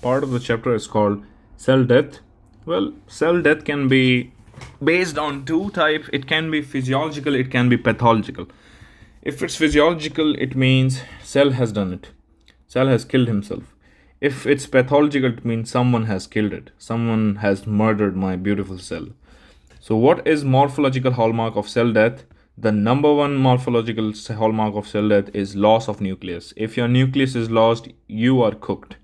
part of the chapter is called cell death. Well, cell death can be based on two types. It can be physiological, it can be pathological. If it's physiological, it means cell has done it. Cell has killed himself. If it's pathological, it means someone has killed it. Someone has murdered my beautiful cell. So, what is morphological hallmark of cell death? The number one morphological hallmark of cell death is loss of nucleus. If your nucleus is lost, you are cooked.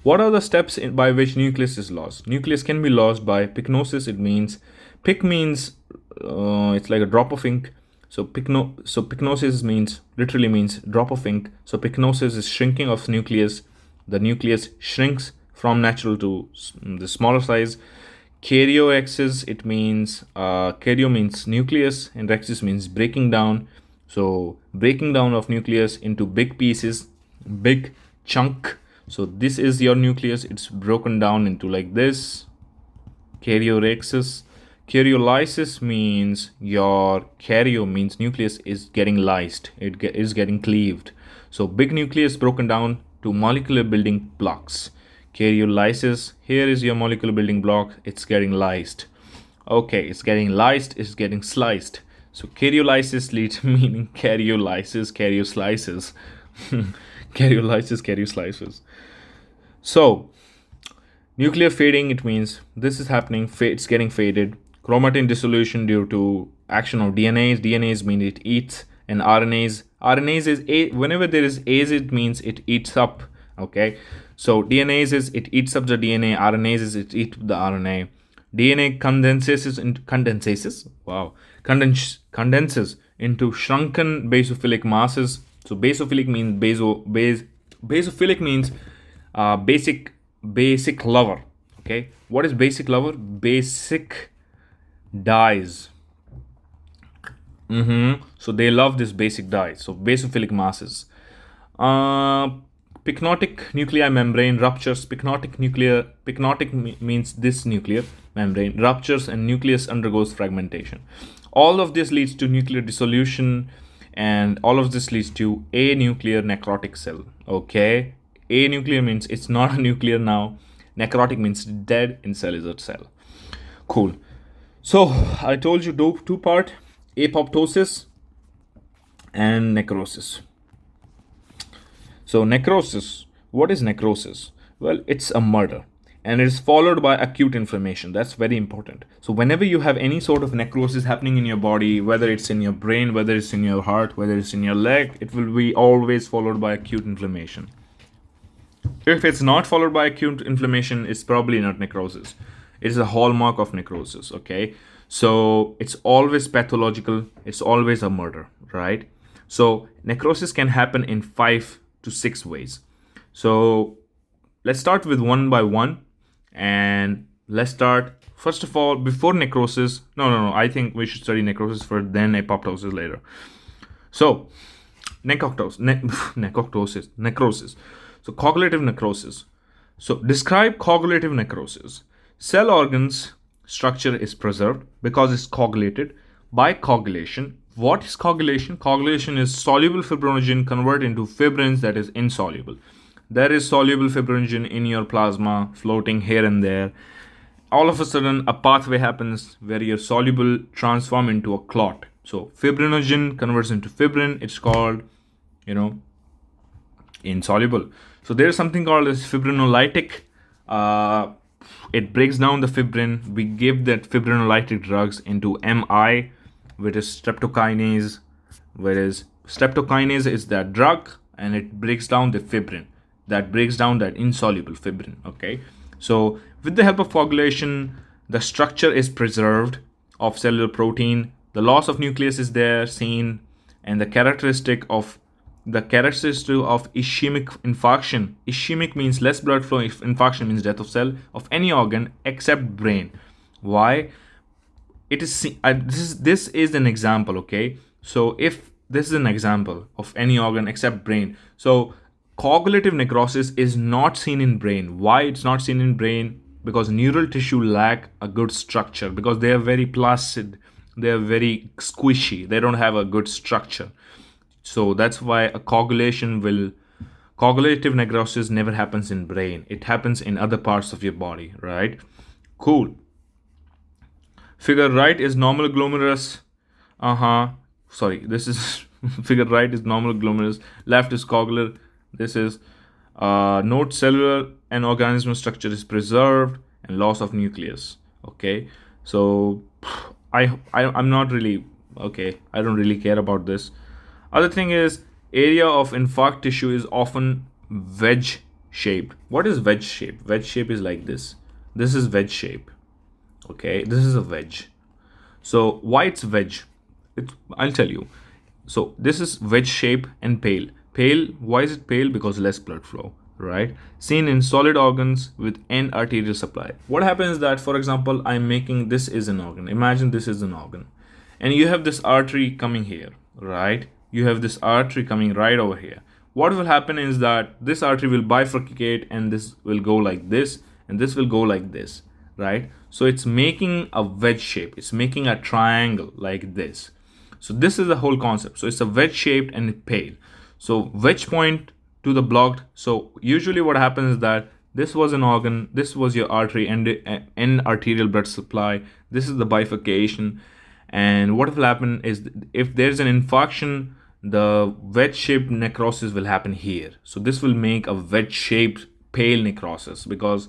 What are the steps by which nucleus is lost? Nucleus can be lost by pycnosis. It means pic means it's like a drop of ink. So pycnosis means literally means drop of ink. So pycnosis is shrinking of nucleus. The nucleus shrinks from natural to the smaller size. Karyoexis, it means karyo means nucleus and rexis means breaking down. So breaking down of nucleus into big pieces, big chunk. So this is your nucleus. It's broken down into like this. Karyorexis. Karyolysis means your karyo means nucleus is getting lysed. It is getting cleaved. So big nucleus broken down to molecular building blocks. Karyolysis. Here is your molecular building block. It's getting lysed. Okay, it's getting lysed. It's getting sliced. So karyolysis leads meaning karyolysis, karyoslices. Karyolysis, karyoslices. So nuclear fading, it means this is happening. It's getting faded. Chromatin dissolution due to action of DNAs. DNAs mean it eats, and RNAs. RNAs is whenever there is A's, it means it eats up. Okay, so DNAs is it eats up the DNA. RNAs is it eats the RNA. DNA condenses into condenses into shrunken basophilic masses. So basophilic means basophilic means basic lover. Okay, what is basic lover? Basic dyes. So they love this basic dye. So basophilic masses. Pycnotic nuclei membrane ruptures. Pycnotic means this nuclear membrane ruptures and nucleus undergoes fragmentation. All of this leads to nuclear dissolution, and all of this leads to a nuclear necrotic cell. Okay, a nuclear means it's not a nuclear now. Necrotic means dead in cell is a cell. Cool. So I told you two part, apoptosis and necrosis. So necrosis, what is necrosis? Well, it's a murder and it is followed by acute inflammation. That's very important. So whenever you have any sort of necrosis happening in your body, whether it's in your brain, whether it's in your heart, whether it's in your leg, it will be always followed by acute inflammation. If it's not followed by acute inflammation, it's probably not necrosis. It is a hallmark of necrosis. Okay, so it's always pathological. It's always a murder, right? So necrosis can happen in 5 to 6 ways. So let's start with one by one, and let's start first of all before necrosis. No. I think we should study necrosis first, then apoptosis later. So necrosis. So coagulative necrosis. So describe coagulative necrosis. Cell organs structure is preserved because it's coagulated by coagulation. What is coagulation? Coagulation is soluble fibrinogen converted into fibrins that is insoluble. There is soluble fibrinogen in your plasma floating here and there. All of a sudden, a pathway happens where your soluble transform into a clot. So fibrinogen converts into fibrin. It's called, insoluble. So there is something called as fibrinolytic. It breaks down the fibrin. We give that fibrinolytic drugs into MI, which is streptokinase. Whereas streptokinase is that drug, and it breaks down the fibrin. That breaks down that insoluble fibrin. Okay. So with the help of coagulation, the structure is preserved of cellular protein. The loss of nucleus is there seen, and the characteristic of ischemic infarction. Ischemic means less blood flow. If infarction means death of cell of any organ except brain. Why? It is this is an example. Okay, so if this is an example of any organ except brain, so coagulative necrosis is not seen in brain. Why it's not seen in brain? Because neural tissue lack a good structure, because they are very placid, they are very squishy, they don't have a good structure. So that's why a coagulation will Cognitive necrosis never happens in brain. It happens in other parts of your body, right? Cool. Figure right is normal glomerulus. Sorry, this is figure right is normal glomerulus. Left is cogular. This is note cellular and organismal structure is preserved and loss of nucleus. Okay, so I'm not really okay. I don't really care about this. Other thing is area of infarct tissue is often wedge shaped. What is wedge shape? Wedge shape is like this. This is wedge shape. Okay, this is a wedge. So why it's wedge? I'll tell you. So this is wedge shape and pale. Pale, why is it pale? Because less blood flow, right? Seen in solid organs with end arterial supply. What happens is that, for example, I'm making this is an organ. Imagine this is an organ. And you have this artery coming here, right? You have this artery coming right over here. What will happen is that this artery will bifurcate and this will go like this and this will go like this, right? So it's making a wedge shape. It's making a triangle like this. So this is the whole concept. So it's a wedge shaped and pale. So wedge point to the blocked. So usually what happens is that this was an organ, this was your artery and arterial blood supply. This is the bifurcation. And what will happen is if there's an infarction, the wedge shaped necrosis will happen here. So this will make a wedge shaped pale necrosis because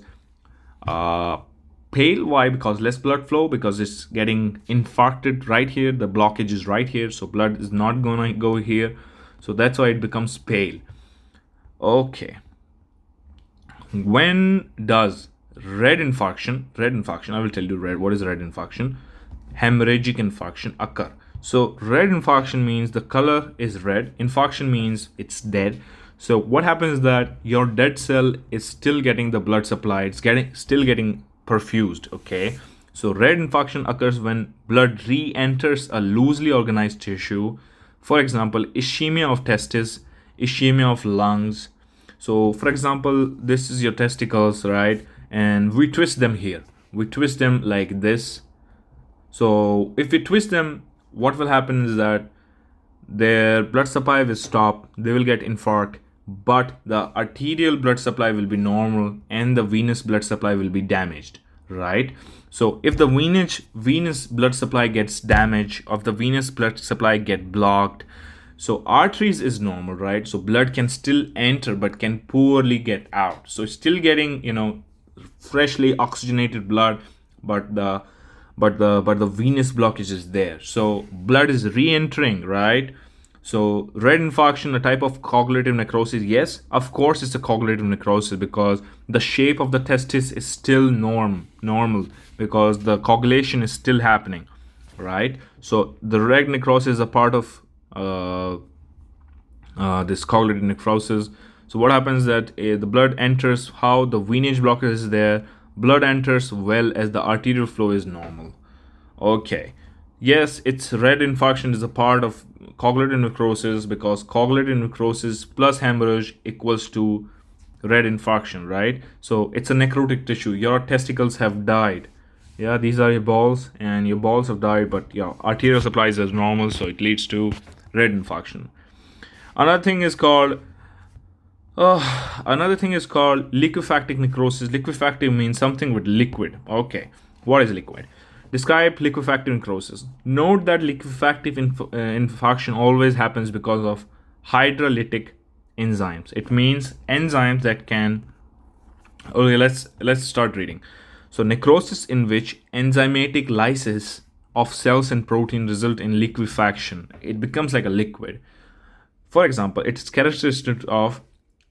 pale, why? Because less blood flow, because it's getting infarcted right here, the blockage is right here, so blood is not gonna go here, so that's why it becomes pale. Okay, when does red infarction, I will tell you what is red infarction, hemorrhagic infarction occur? So red infarction means the color is red, infarction means it's dead. So what happens is that your dead cell is still getting the blood supply, it's still getting perfused. Okay, so red infarction occurs when blood re-enters a loosely organized tissue. For example, ischemia of testis, ischemia of lungs. So for example, this is your testicles, right? And we twist them here, we twist them like this. So if we twist them, what will happen is that their blood supply will stop, they will get infarct, but the arterial blood supply will be normal and the venous blood supply will be damaged, right? So if the venous blood supply gets damaged, or if the venous blood supply get blocked, so arteries is normal, right? So blood can still enter but can poorly get out. So it's still getting, freshly oxygenated blood, but the venous blockage is there. So blood is re-entering, right? So red infarction, a type of cognitive necrosis. Yes, of course it's a cognitive necrosis because the shape of the testis is still normal because the coagulation is still happening, right? So the red necrosis is a part of this cognitive necrosis. So what happens is that the blood enters, how the venous blockage is there, blood enters well as the arterial flow is normal. Okay, yes, it's red infarction is a part of cognitive necrosis because cognitive necrosis plus hemorrhage equals to red infarction, right? So it's a necrotic tissue. Your testicles have died. Yeah, these are your balls and your balls have died, but yeah, arterial supply is as normal, so it leads to red infarction. Another thing is called liquefactive necrosis. Liquefactive means something with liquid. Okay, what is liquid? Describe liquefactive necrosis. Note that liquefactive infarction always happens because of hydrolytic enzymes. It means enzymes that can. Okay, let's start reading. So necrosis in which enzymatic lysis of cells and protein result in liquefaction. It becomes like a liquid. For example, it's characteristic of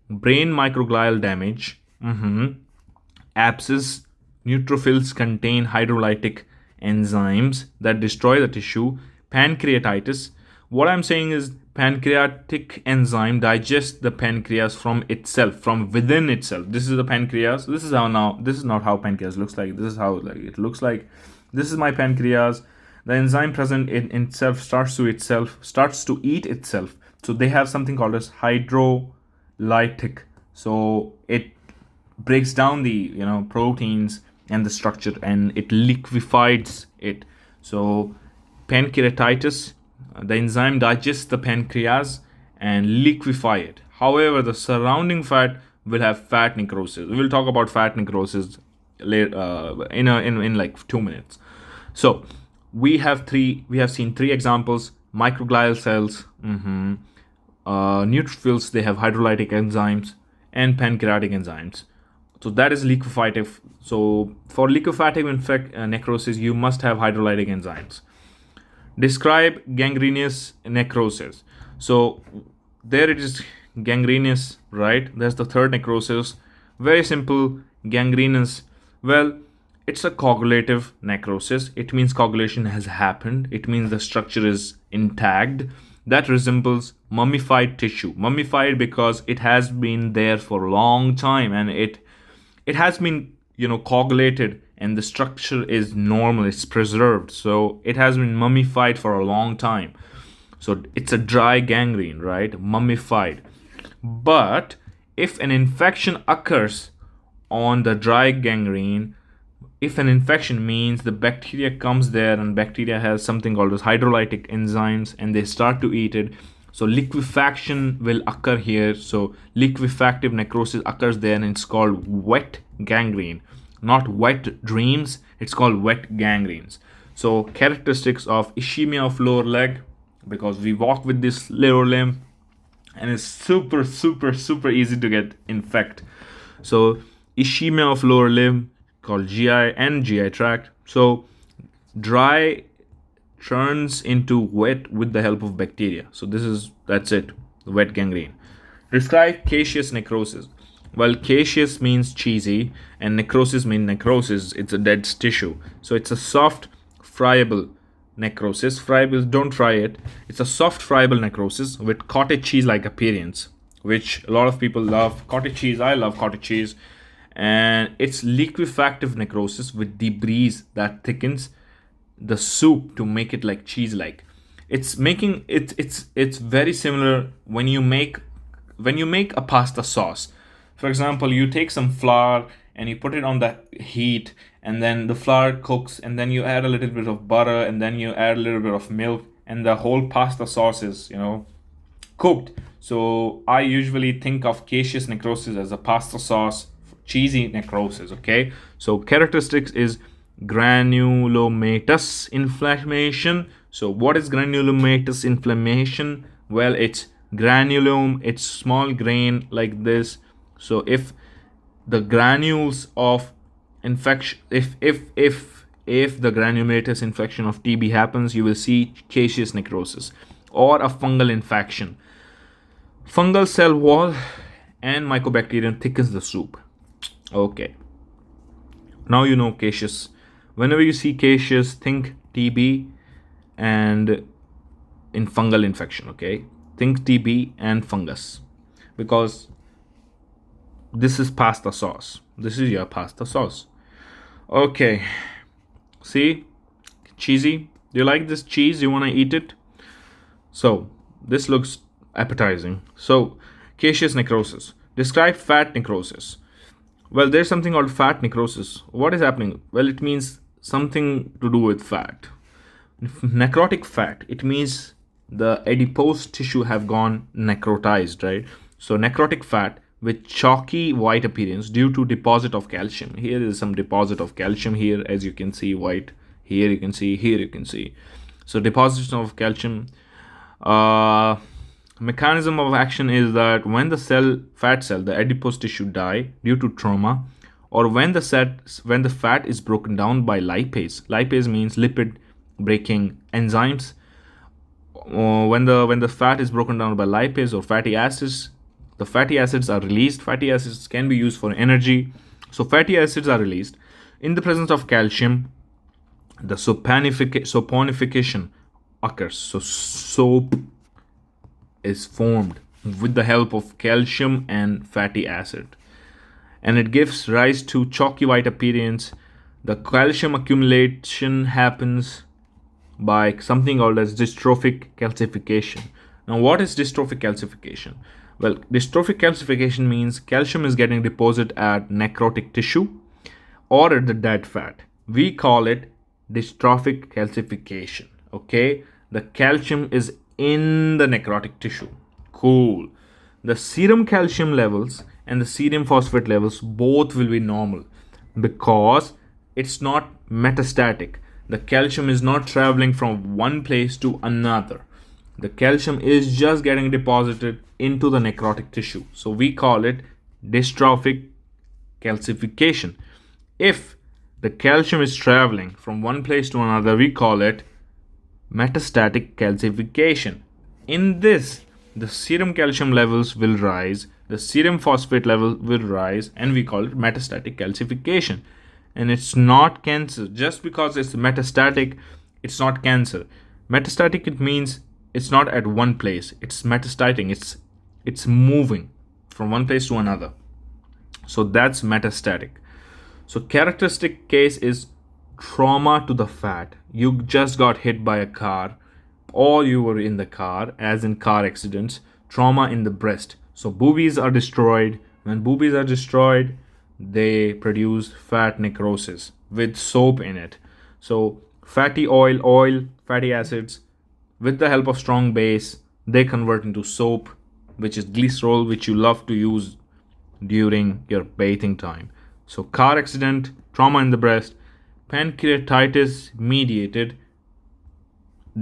brain microglial damage. Abscess, neutrophils contain hydrolytic enzymes that destroy the tissue. Pancreatitis. What I'm saying is pancreatic enzyme digests the pancreas from itself, from within itself. This is the pancreas. This is not how pancreas looks like. This is how it looks like. This is my pancreas. The enzyme present in itself starts to eat itself. So they have something called as hydrolytic. So it breaks down the proteins and the structure and it liquefies it. So pancreatitis, the enzyme digests the pancreas and liquefy it. However, the surrounding fat will have fat necrosis. We will talk about fat necrosis later, in like 2 minutes. So we have seen three examples: microglial cells, neutrophils. They have hydrolytic enzymes and pancreatic enzymes. So that is liquefative. So for liquefative necrosis, you must have hydrolytic enzymes. Describe gangrenous necrosis. So there it is, gangrenous, right? That's the third necrosis. Very simple. Gangrenous, well, it's a coagulative necrosis. It means coagulation has happened. It means the structure is intact. That resembles mummified tissue. Mummified because it has been there for a long time, and it has been, coagulated, and the structure is normal, it's preserved, so it has been mummified for a long time. So it's a dry gangrene, right? Mummified. But if an infection occurs on the dry gangrene, if an infection means the bacteria comes there, and bacteria has something called as hydrolytic enzymes, and they start to eat it, so liquefaction will occur here. So liquefactive necrosis occurs there, and it's called wet gangrene, not wet dreams. It's called wet gangrenes. So characteristics of ischemia of lower leg, because we walk with this lower limb, and it's super super super easy to get infect. So ischemia of lower limb, called GI and GI tract. So dry turns into wet with the help of bacteria. So that's it, wet gangrene. Describe caseous necrosis. Well, caseous means cheesy, and necrosis means necrosis. It's a dead tissue. So it's a soft, friable necrosis. Friable, don't try it. It's a soft, friable necrosis with cottage cheese-like appearance, which a lot of people love. Cottage cheese, I love cottage cheese. And it's liquefactive necrosis with debris that thickens the soup to make it like cheese-like. It's making it. It's very similar when you make a pasta sauce. For example, you take some flour and you put it on the heat, and then the flour cooks, and then you add a little bit of butter, and then you add a little bit of milk, and the whole pasta sauce is cooked. So I usually think of caseous necrosis as a pasta sauce, cheesy necrosis. Okay, so characteristics is granulomatous inflammation. So what is granulomatous inflammation? Well, it's granulome, it's small grain like this. So if the granules of infection, if the granulomatous infection of TB happens, you will see caseous necrosis or a fungal infection. Fungal cell wall and mycobacterium thickens the soup. Okay, now you know caseous. Whenever you see caseous, think TB and in fungal infection. Okay, think TB and fungus, because this is pasta sauce. This is your pasta sauce. Okay, see, cheesy. Do you like this cheese? You want to eat it? So this looks appetizing. So caseous necrosis. Describe fat necrosis. Well, there's something called fat necrosis. What is happening? Well, it means something to do with fat. Necrotic fat, it means the adipose tissue have gone necrotized, right? So necrotic fat with chalky white appearance due to deposit of calcium. Here is some deposit of calcium here, as you can see, white. Here you can see, here you can see. So deposition of calcium. Mechanism of action is that when the fat cell, the adipose tissue die due to trauma, or when the fat is broken down by lipase. Lipase means lipid breaking enzymes. When the fat is broken down by lipase or fatty acids, the fatty acids are released. Fatty acids can be used for energy. So fatty acids are released. In the presence of calcium, the saponification occurs. So soap is formed with the help of calcium and fatty acid, and it gives rise to chalky white appearance. The calcium accumulation happens by something called as dystrophic calcification. Now, what is dystrophic calcification? Well, dystrophic calcification means calcium is getting deposited at necrotic tissue or at the dead fat. We call it dystrophic calcification. Okay, the calcium is in the necrotic tissue. Cool. the serum calcium levels and the serum phosphate levels both will be normal because it's not metastatic. The calcium is not traveling from one place to another. The calcium is just getting deposited into the necrotic tissue. So we call it dystrophic calcification. If the calcium is traveling from one place to another, we call it metastatic calcification. In this, the serum calcium levels will rise, the serum phosphate level will rise, and we call it metastatic calcification. And it's not cancer. Just because it's metastatic, it's not cancer. Metastatic, it means it's not at one place. It's metastatic. It's moving from one place to another. So that's metastatic. So characteristic case is trauma to the fat. You just got hit by a car, or you were in the car, as in car accidents. Trauma in the breast. So boobies are destroyed. When boobies are destroyed, they produce fat necrosis with soap in it. So fatty oil, fatty acids, with the help of strong base, they convert into soap, which is glycerol, which you love to use during your bathing time. So car accident, trauma in the breast, pancreatitis mediated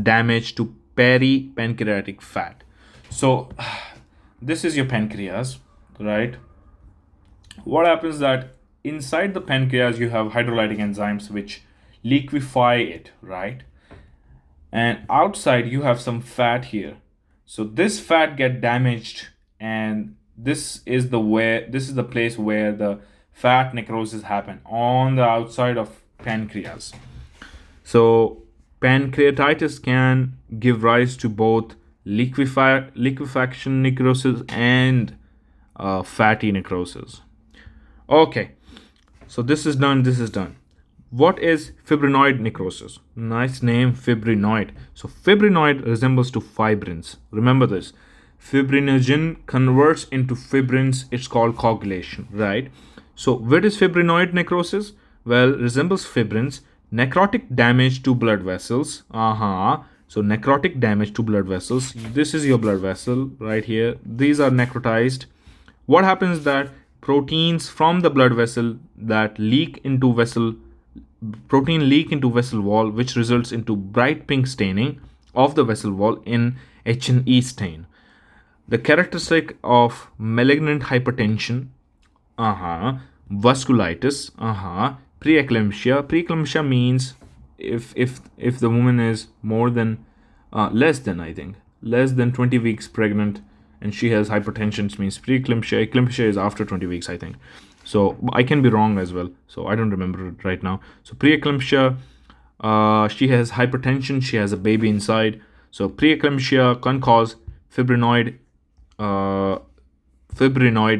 damage to peripancreatic fat. So this is your pancreas, right? What happens that inside the pancreas you have hydrolytic enzymes which liquefy it, right? And outside you have some fat here. So this fat get damaged, and this is the place where the fat necrosis happen on the outside of pancreas. So pancreatitis can give rise to both liquefaction necrosis and fatty necrosis. Okay, so this is done. This is done. What is fibrinoid necrosis? Nice name, fibrinoid. So fibrinoid resembles to fibrins. Remember this. Fibrinogen converts into fibrins. It's called coagulation, right? So what is fibrinoid necrosis? Well, resembles fibrins. Necrotic damage to blood vessels. So necrotic damage to blood vessels. This is your blood vessel right here. These are necrotized. What happens that proteins from the blood vessel that leak into vessel wall, which results into bright pink staining of the vessel wall in H&E stain. The characteristic of malignant hypertension, vasculitis, preeclampsia. Preeclampsia means if the woman is more than less than 20 weeks pregnant and she has hypertension, it means preeclampsia. Eclampsia is after 20 weeks, I think. So I can be wrong as well. So I don't remember it right now. So preeclampsia, she has hypertension, she has a baby inside. So preeclampsia can cause fibrinoid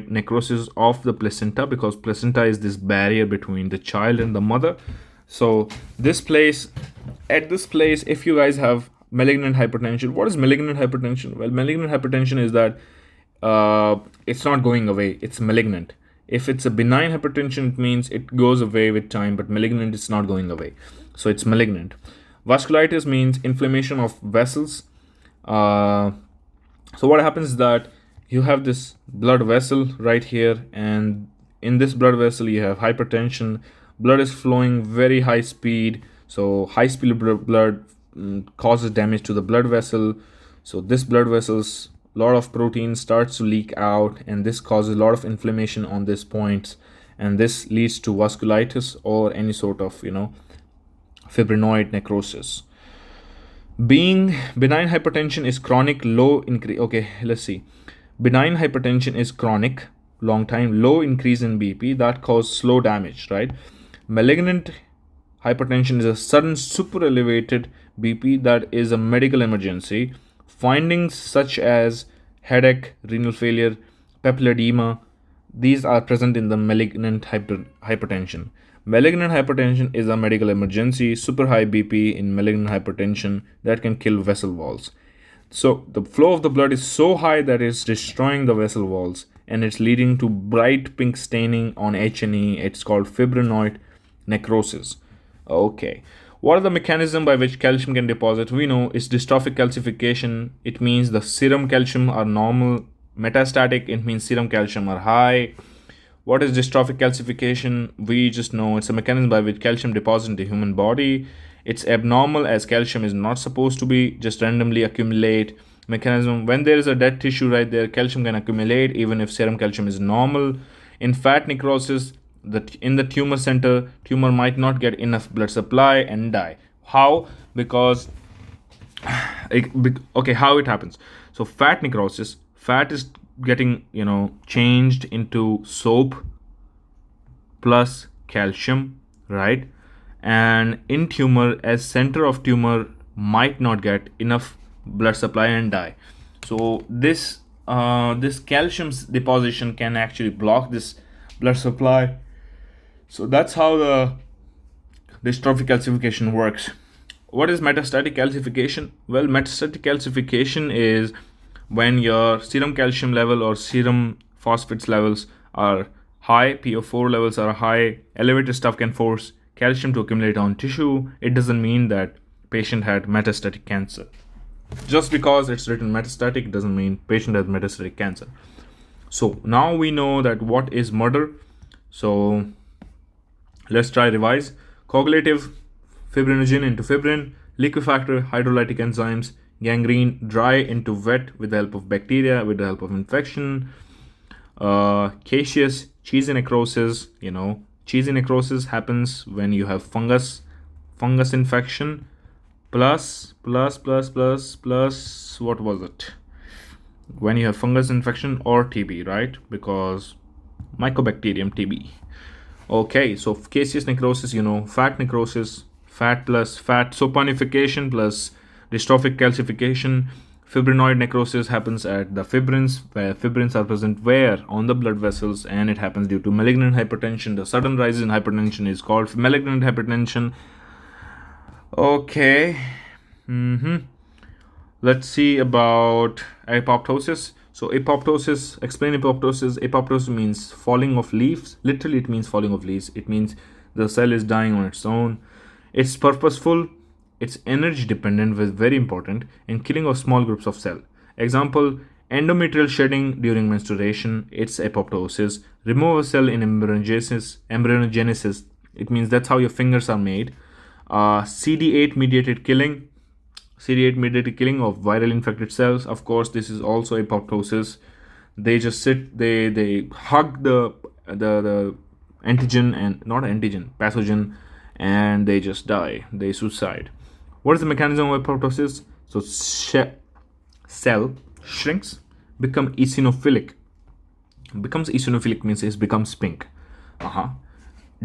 necrosis of the placenta, because placenta is this barrier between the child and the mother. So this place, if you guys have malignant hypertension, what is malignant hypertension? Well, malignant hypertension is that it's not going away, it's malignant. If it's a benign hypertension, it means it goes away with time, but malignant is not going away. So it's malignant. Vasculitis means inflammation of vessels. So what happens is that you have this blood vessel right here, and in this blood vessel you have hypertension. Blood is flowing very high speed. So high speed blood causes damage to the blood vessel. So this blood vessel's lot of protein starts to leak out, and this causes a lot of inflammation on these points, and this leads to vasculitis or any sort of fibrinoid necrosis. Being benign hypertension is chronic low increase. Okay, let's see. Benign hypertension is chronic, long time, low increase in BP that cause slow damage, right? Malignant hypertension is a sudden super elevated BP that is a medical emergency. Findings such as headache, renal failure, papilledema, these are present in the malignant hypertension. Malignant hypertension is a medical emergency. Super high BP in malignant hypertension that can kill vessel walls. So the flow of the blood is so high that it's destroying the vessel walls, and it's leading to bright pink staining on H&E. It's called fibrinoid necrosis. Okay. What are the mechanism by which calcium can deposit? We know it's dystrophic calcification. It means the serum calcium are normal Metastatic, it means serum calcium are high. What is dystrophic calcification? We just know it's a mechanism by which calcium deposits in the human body. It's abnormal as calcium is not supposed to be just randomly accumulate. Mechanism, when there is a dead tissue right there, calcium can accumulate even if serum calcium is normal. In fat necrosis, in the tumor center, tumor might not get enough blood supply and die. How? Because okay, how it happens? So fat necrosis, fat is getting changed into soap plus calcium, right? And in tumor, as center of tumor might not get enough blood supply and die. So this calcium's deposition can actually block this blood supply. So that's how the dystrophic calcification works. What is metastatic calcification? Well, metastatic calcification is when your serum calcium level or serum phosphates levels are high, PO4 levels are high, elevated stuff can force calcium to accumulate on tissue. It doesn't mean that patient had metastatic cancer. Just because it's written metastatic doesn't mean patient has metastatic cancer. So now we know that what is murder. So let's try revise. Coagulative, fibrinogen into fibrin, liquefactor, hydrolytic enzymes, gangrene, dry into wet with the help of bacteria, with the help of infection. Caseous, cheesy necrosis. Cheesy necrosis happens when you have fungus infection, plus what was it? When you have fungus infection or TB, right? Because Mycobacterium TB. Okay, so caseous necrosis, fat necrosis, fat plus fat saponification plus dystrophic calcification. Fibrinoid necrosis happens at the fibrins, where fibrins are present where? On the blood vessels, and it happens due to malignant hypertension. The sudden rise in hypertension is called malignant hypertension. Okay. Let's see about apoptosis. So apoptosis, explain apoptosis. Apoptosis means falling of leaves. Literally, it means falling of leaves. It means the cell is dying on its own. It's purposeful. It's energy dependent, which is very important, in killing of small groups of cell. Example, endometrial shedding during menstruation. It's apoptosis. Remove a cell in embryogenesis. It means that's how your fingers are made. CD8 mediated killing. CD8 mediated killing of viral infected cells. Of course, this is also apoptosis. They just sit, they hug the antigen and not antigen, pathogen, and they just die. They suicide. What is the mechanism of apoptosis? So cell shrinks, becomes eosinophilic means it becomes pink.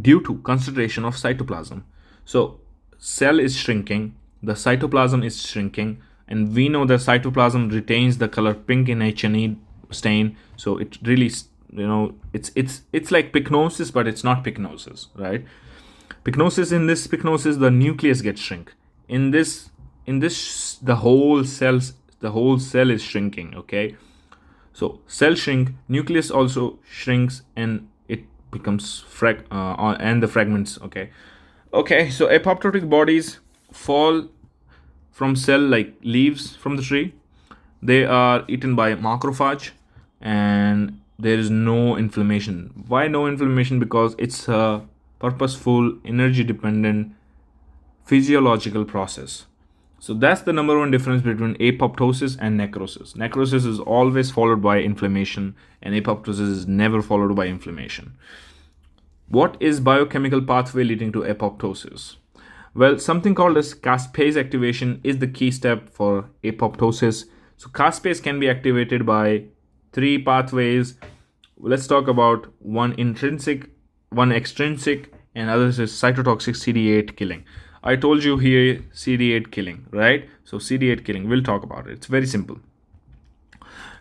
Due to concentration of cytoplasm. So cell is shrinking, the cytoplasm is shrinking, and we know the cytoplasm retains the color pink in H&E stain. So it really, it's like pycnosis, but it's not pycnosis, right? In this pycnosis, the nucleus gets shrink. In this, the whole cell is shrinking. Okay, so cell shrink, nucleus also shrinks, and it becomes and the fragments. Okay, so apoptotic bodies fall from cell like leaves from the tree. They are eaten by macrophage, and there is no inflammation. Why no inflammation? Because it's a purposeful, energy dependent physiological process. So that's the number one difference between apoptosis and necrosis. Necrosis is always followed by inflammation, and apoptosis is never followed by inflammation. What is biochemical pathway leading to apoptosis? Well, something called as caspase activation is the key step for apoptosis. So caspase can be activated by three pathways. Let's talk about one intrinsic, one extrinsic, and others is cytotoxic CD8 killing. I told you here CD8 killing, right? So CD8 killing, we'll talk about it. It's very simple.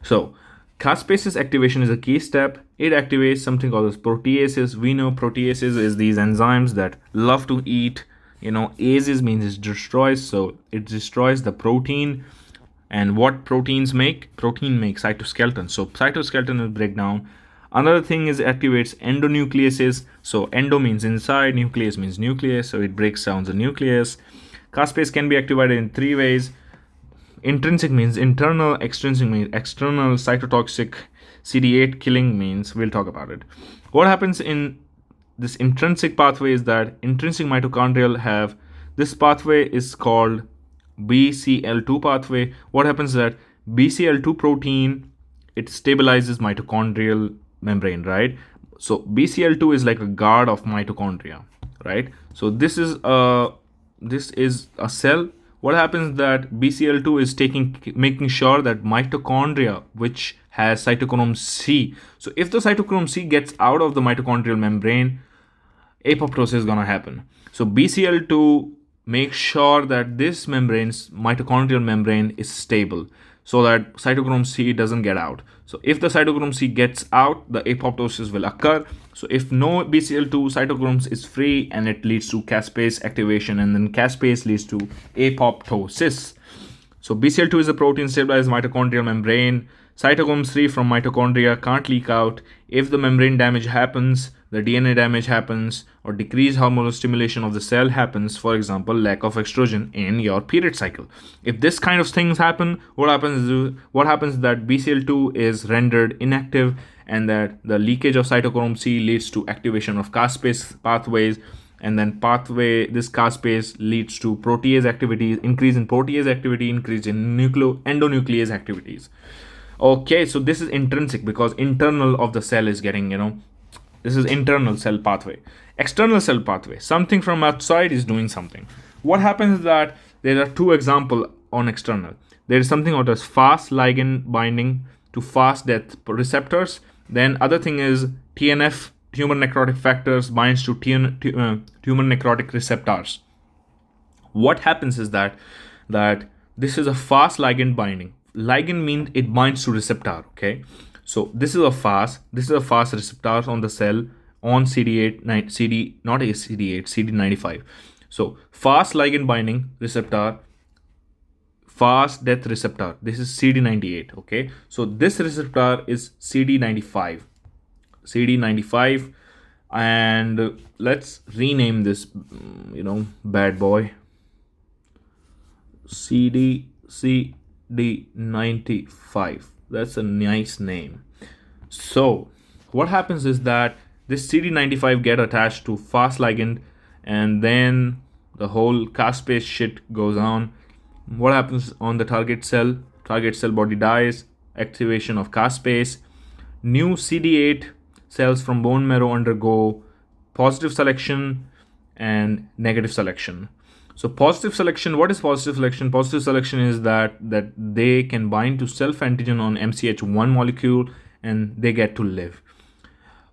So caspase's activation is a key step. It activates something called as proteases. We know proteases is these enzymes that love to eat. Ases means it destroys. So it destroys the protein. And what proteins make? Protein makes cytoskeleton. So cytoskeleton will break down. Another thing is it activates endonucleases. So endo means inside, nucleus means nucleus. So it breaks down the nucleus. Caspase can be activated in three ways. Intrinsic means internal, extrinsic means external, cytotoxic, CD8 killing means we'll talk about it. What happens in this intrinsic pathway is that intrinsic mitochondrial have this pathway is called BCL2 pathway. What happens is that BCL2 protein, it stabilizes mitochondrial membrane, right? So BCL2 is like a guard of mitochondria, right? So this is a cell. What happens that BCL2 is making sure that mitochondria which has cytochrome C. So if the cytochrome C gets out of the mitochondrial membrane, apoptosis is gonna happen. So BCL2 makes sure that this mitochondrial membrane is stable, so that cytochrome C doesn't get out. So if the cytochrome C gets out, the apoptosis will occur. So if no BCL2, cytochrome is free, and it leads to caspase activation, and then caspase leads to apoptosis. So BCL2 is a protein stabilized mitochondrial membrane. Cytochrome 3 from mitochondria can't leak out. If the membrane damage happens, the DNA damage happens, or decreased hormonal stimulation of the cell happens, for example, lack of estrogen in your period cycle. If this kind of things happen, what happens is that BCL2 is rendered inactive, and that the leakage of cytochrome C leads to activation of caspase pathways, and then this caspase leads to protease activities, increase in protease activity, increase in endonuclease activities. Okay, so this is intrinsic because internal of the cell is getting, this is internal cell pathway. External cell pathway, something from outside is doing something. What happens is that there are two examples on external. There is something called as fast ligand binding to fast death receptors. Then other thing is TNF, tumor necrotic factors, binds to tumor necrotic receptors. What happens is that this is a fast ligand binding. Ligand means it binds to receptor. Okay, so this is a fast receptor on the cell on CD95. So fast ligand binding receptor, fast death receptor, this is CD98. Okay, so this receptor is CD95, and let's rename this bad boy CD95. That's a nice name. So what happens is that this CD95 get attached to fast ligand, and then the whole caspase shit goes on. What happens on the target cell body dies, activation of caspase. New CD8 cells from bone marrow undergo positive selection and negative selection. So positive selection, what is positive selection? Positive selection is that they can bind to self-antigen on MCH1 molecule and they get to live.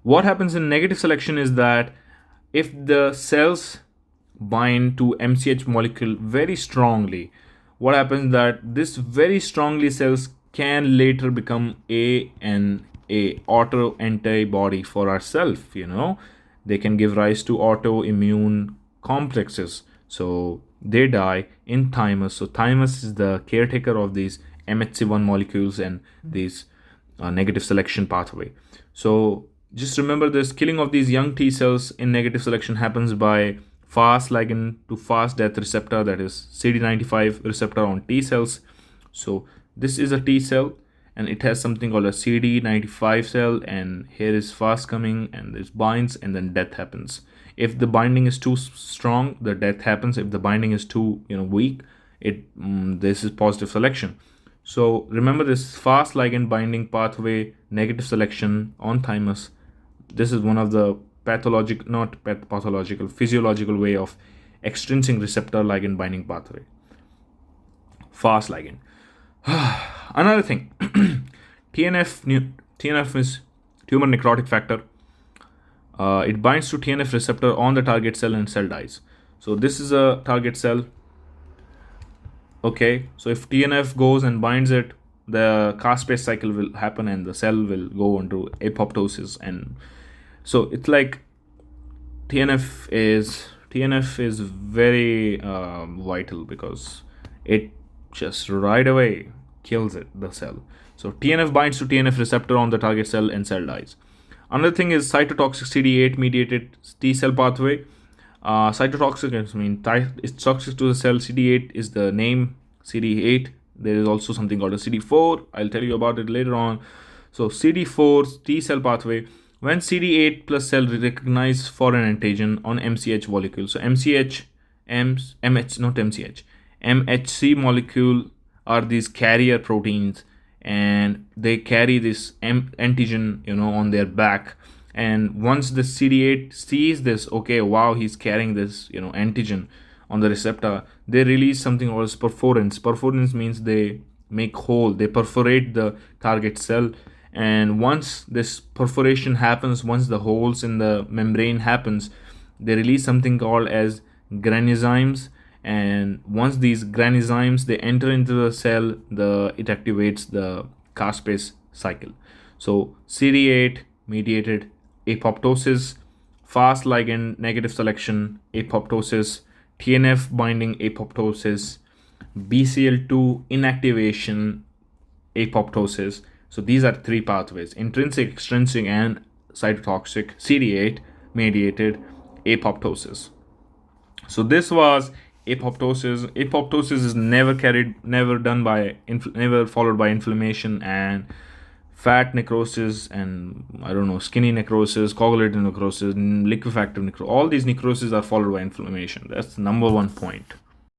What happens in negative selection is that if the cells bind to MCH molecule very strongly, what happens that this very strongly cells can later become a auto antibody for ourselves. They can give rise to autoimmune complexes. So they die in thymus. So thymus is the caretaker of these MHC1 molecules and these negative selection pathway. So just remember this, killing of these young T cells in negative selection happens by fast ligand to fast death receptor, that is CD95 receptor on T cells. So this is a T cell and it has something called a CD95 cell, and here is fast coming and this binds and then death happens. If the binding is too strong, the death happens. If the binding is too weak, this is positive selection. So remember this fast ligand binding pathway, negative selection on thymus. This is one of the physiological way of extrinsic receptor ligand binding pathway. Fast ligand. Another thing, TNF is tumor necrotic factor. It binds to TNF receptor on the target cell and cell dies. So this is a target cell. Okay, so if TNF goes and binds it, the caspase cycle will happen and the cell will go into apoptosis. And so it's like TNF is very vital because it just right away kills the cell. So TNF binds to TNF receptor on the target cell and cell dies. Another thing is cytotoxic CD8 mediated T cell pathway. Cytotoxic it's toxic to the cell. CD8 is the name. CD8 There is also something called a CD4. I'll tell you about it later on. So CD4 T cell pathway, when CD8 plus cell recognize foreign antigen on MCH molecule. So MH, not MCH, MHC molecule are these carrier proteins, and they carry this antigen, on their back. And once the CD8 sees this, okay, wow, he's carrying this, antigen on the receptor, they release something called perforins. Perforins means they make hole, they perforate the target cell. And once this perforation happens, once the holes in the membrane happens, they release something called as granuzymes. And once these granuzymes they enter into the cell, it activates the caspase cycle. So CD8 mediated apoptosis, fast ligand negative selection apoptosis, TNF binding apoptosis, BCL2 inactivation apoptosis. So these are three pathways: intrinsic, extrinsic, and cytotoxic CD8 mediated apoptosis. So this was apoptosis. Apoptosis is never followed by inflammation and fat necrosis, and skinny necrosis, coagulative necrosis, liquefactive necrosis. All these necroses are followed by inflammation. That's the number one point.